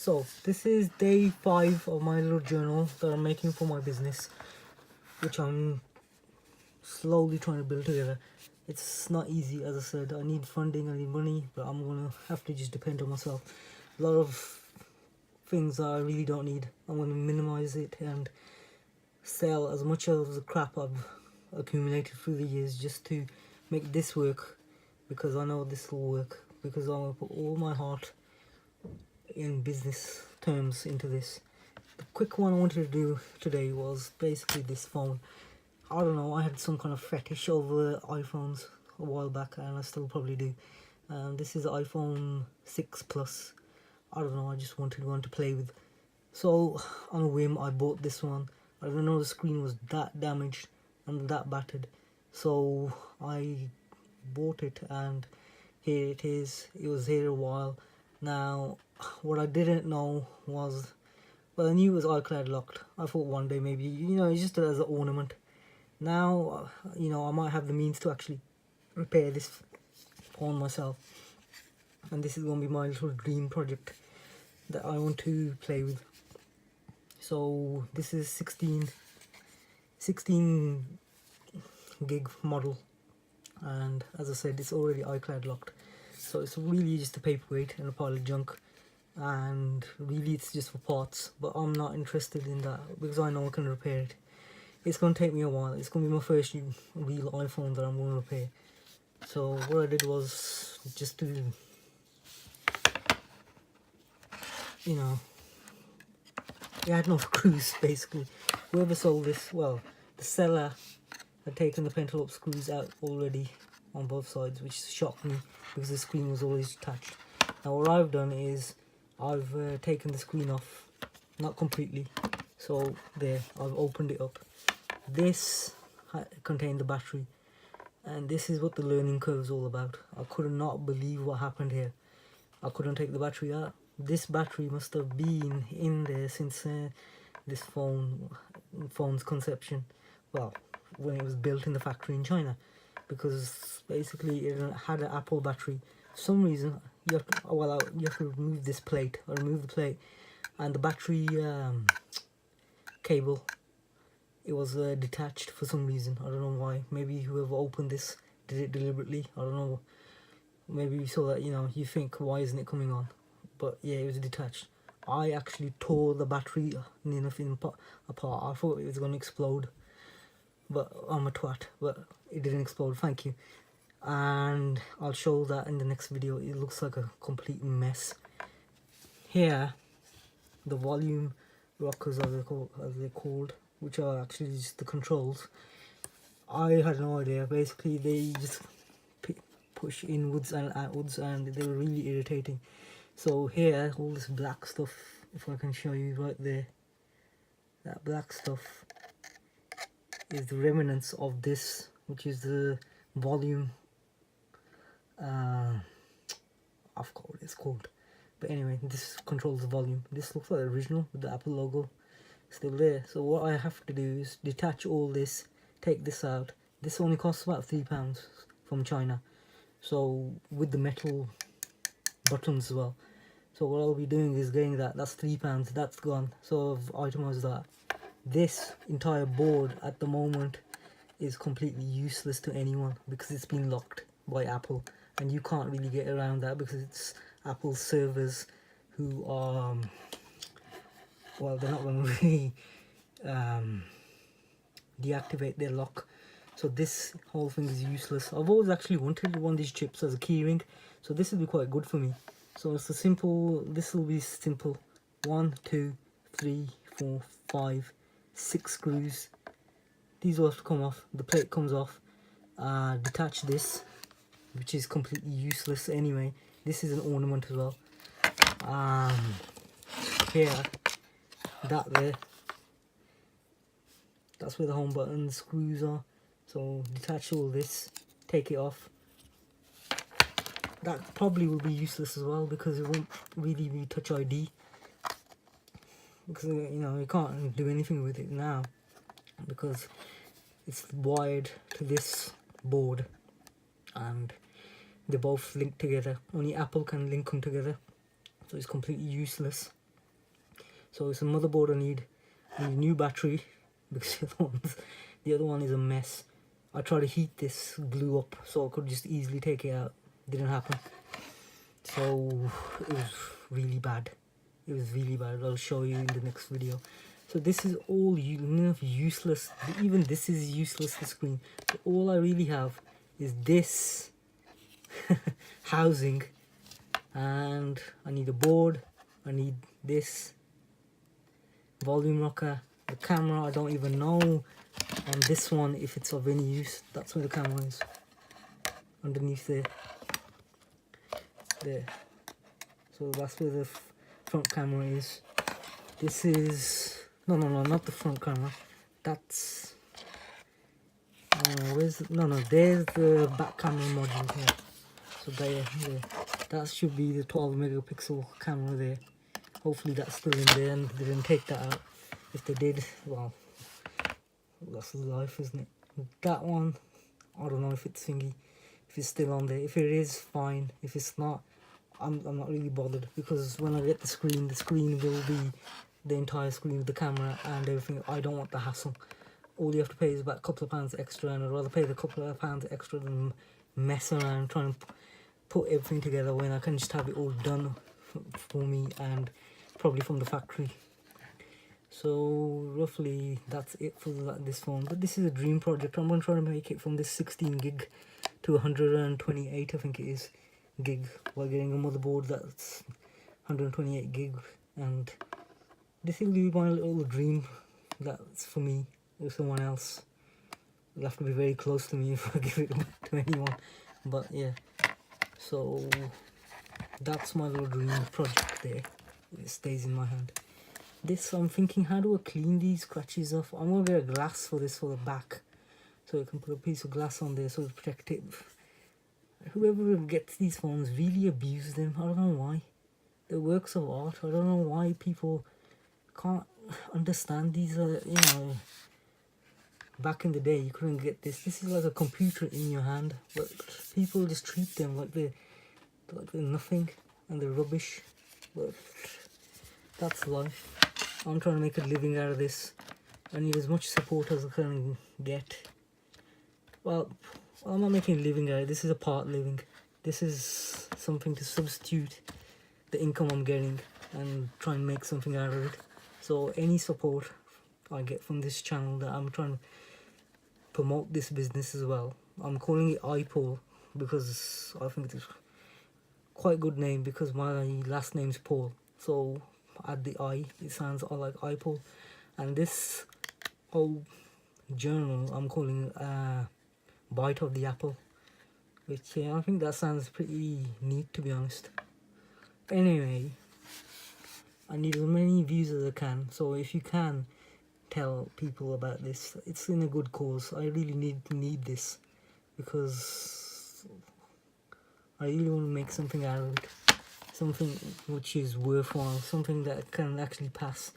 So this is day 5 of my little journal that I'm making for my business, which I'm slowly trying to build together. It's not easy, as I said. I need funding, I need money, but I'm gonna have to just depend on myself. A lot of things that I really don't need, I'm gonna minimize it and sell as much of the crap I've accumulated through the years just to make this work, because I know this will work, because I'm gonna put all my heart in business terms into this. The quick one I wanted to do today was basically this phone. I don't know, I had some kind of fetish over iPhones a while back, and I still probably do. This is the iPhone 6 Plus. I don't know, I just wanted one to play with. So on a whim I bought this one. I didn't know the screen was that damaged and that battered, so I bought it, and here it is. It was here a while. Now what I didn't know was, well, I knew it was iCloud locked. I thought one day maybe, it's just as an ornament. Now I might have the means to actually repair this phone myself, and this is going to be my little dream project that I want to play with. So this is 16 gig model, and as I said, it's already iCloud locked, so it's really just a paperweight and a pile of junk, and really it's just for parts. But I'm not interested in that because I know I can repair it. It's going to take me a while. It's going to be my first real iPhone that I'm going to repair. So what I did was just to it had no screws basically. Whoever sold this, well, the seller had taken the Pentalope screws out already on both sides, which shocked me because the screen was always attached. Now what I've done is I've taken the screen off, not completely, so there, I've opened it up. This contained the battery, and this is what the learning curve is all about. I could not believe what happened here. I couldn't take the battery out. This battery must have been in there since this phone's conception. Well, when it was built in the factory in China, because basically it had an Apple battery. For some reason, you have to remove this plate, or remove the plate, and the battery cable, it was detached for some reason. I don't know why. Maybe whoever opened this did it deliberately. I don't know. Maybe you saw that, you think, why isn't it coming on? But yeah, it was detached. I actually tore the battery apart. I thought it was going to explode, but I'm a twat. But it didn't explode, thank you. And I'll show that in the next video. It looks like a complete mess. Here, the volume rockers, as they're called, which are actually just the controls. I had no idea. Basically, they just push inwards and outwards, and they were really irritating. So here, all this black stuff, if I can show you right there, that black stuff is the remnants of this, which is the volume, I forgot what it's called, but anyway, this controls the volume. This looks like the original with the Apple logo still there. So what I have to do is detach all this, take this out. This only costs about £3 from China, so with the metal buttons as well. So what I'll be doing is getting that's £3, that's gone, so I've itemized that. This entire board at the moment is completely useless to anyone because it's been locked by Apple, and you can't really get around that because it's Apple servers who are well, they're not going to really deactivate their lock. So this whole thing is useless. I've always actually wanted one of these chips as a keyring, so this will be quite good for me. So it's a simple, this will be simple. 1, 2, 3, 4, 5, 6 screws. These will have to come off. The plate comes off. Detach this, which is completely useless anyway. This is an ornament as well. Here, that there, that's where the home button screws are. So detach all this, take it off. That probably will be useless as well because it won't really be Touch ID, because you can't do anything with it now because it's wired to this board and they're both linked together. Only Apple can link them together, so it's completely useless. So it's a motherboard I need a new battery because the other one is a mess. I tried to heat this glue up so I could just easily take it out. Didn't happen. So it was really bad. It was really bad. I'll show you in the next video. So this is all useless. Even this is useless, the screen. So all I really have is this housing, and I need a board. I need this volume rocker. The camera, I don't even know on this one if it's of any use. That's where the camera is, underneath there. There. So that's where the front camera is. This is no, not the front camera. That's where's there's the back camera module here. So there, that should be the 12 megapixel camera there. Hopefully that's still in there and they didn't take that out. If they did, well, that's life, isn't it? That one, I don't know if it's thingy, if it's still on there. If it is, fine. If it's not, I'm not really bothered, because when I get the screen will be the entire screen with the camera and everything. I don't want the hassle. All you have to pay is about a couple of pounds extra, and I'd rather pay the couple of pounds extra than mess around trying to put everything together when I can just have it all done for me and probably from the factory. So roughly that's it for this phone. But this is a dream project. I'm going to try to make it from this 16 gig to 128, I think it is, gig, while getting a motherboard that's 128 gig. And this will be my little dream. That's for me. If someone else, you'll have to be very close to me if I give it to anyone. But yeah, so that's my little dream project there. It stays in my hand. This, I'm thinking, how do I clean these scratches off? I'm gonna get a glass for this, for the back, so I can put a piece of glass on there so it's protective. Whoever gets these phones really abuse them. I don't know why. They're works of art. I don't know why people can't understand these. Back in the day you couldn't get this. This is like a computer in your hand, but people just treat them like they're nothing and they're rubbish. But that's life. I'm trying to make a living out of this. I need as much support as I can get. Well, I'm not making a living out of it. This is a part living. This is something to substitute the income I'm getting and try and make something out of it. So any support I get from this channel, that I'm trying to promote this business as well. I'm calling it iPaul because I think it's quite a good name, because my last name's Paul. So add the I, it sounds all like iPaul. And this whole journal I'm calling Bite of the Apple, which I think that sounds pretty neat, to be honest. Anyway, I need as many views as I can, so if you can tell people about this, it's in a good cause. I really need this, because I really want to make something out of it, something which is worthwhile, something that can actually pass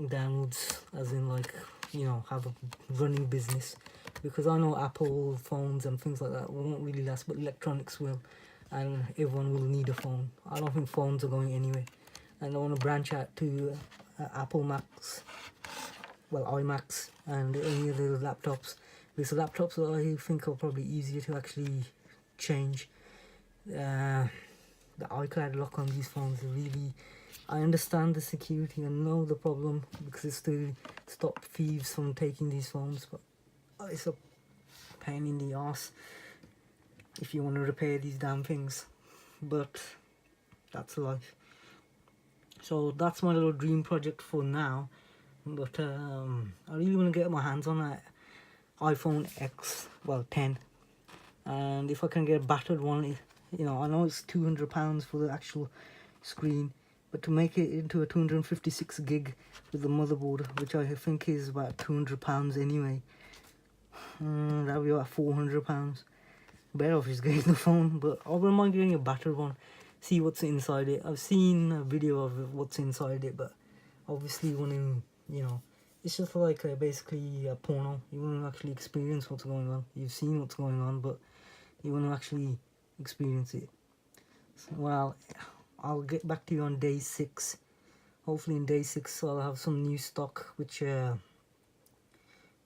downwards, as in, like, have a running business. Because I know Apple phones and things like that won't really last, but electronics will, and everyone will need a phone. I don't think phones are going anywhere, and I want to branch out to Apple Macs, well, iMacs, and any other laptops. Because laptops, I think, are probably easier to actually change. The iCloud lock on these phones really, I understand the security, I know the problem, because it's to stop thieves from taking these phones, but it's a pain in the ass if you want to repair these damn things. But that's life. So that's my little dream project for now. But I really want to get my hands on that iPhone X, well, 10. And if I can get a battered one, I know it's £200 for the actual screen, but to make it into a 256 gig with the motherboard, which I think is about £200 anyway, that'll be about £400. Better off just getting the phone, but I wouldn't mind getting a battered one, see what's inside it. I've seen a video of what's inside it, but obviously you want to, it's just like basically a porno. You want to actually experience what's going on. You've seen what's going on, but you want to actually experience it. So, well, I'll get back to you on day 6 hopefully in day 6 I'll have some new stock which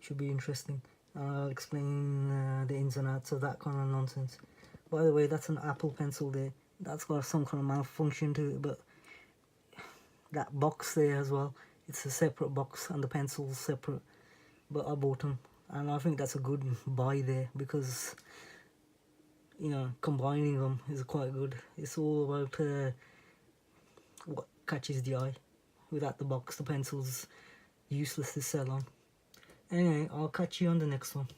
should be interesting. I'll explain the ins and outs of that kind of nonsense. By the way, that's an Apple Pencil there. That's got some kind of malfunction to it, but that box there as well, it's a separate box and the pencil's separate, but I bought them and I think that's a good buy there because, you know, combining them is quite good. It's all about what catches the eye. Without the box, the pencil's useless to sell on. Anyway, I'll catch you on the next one.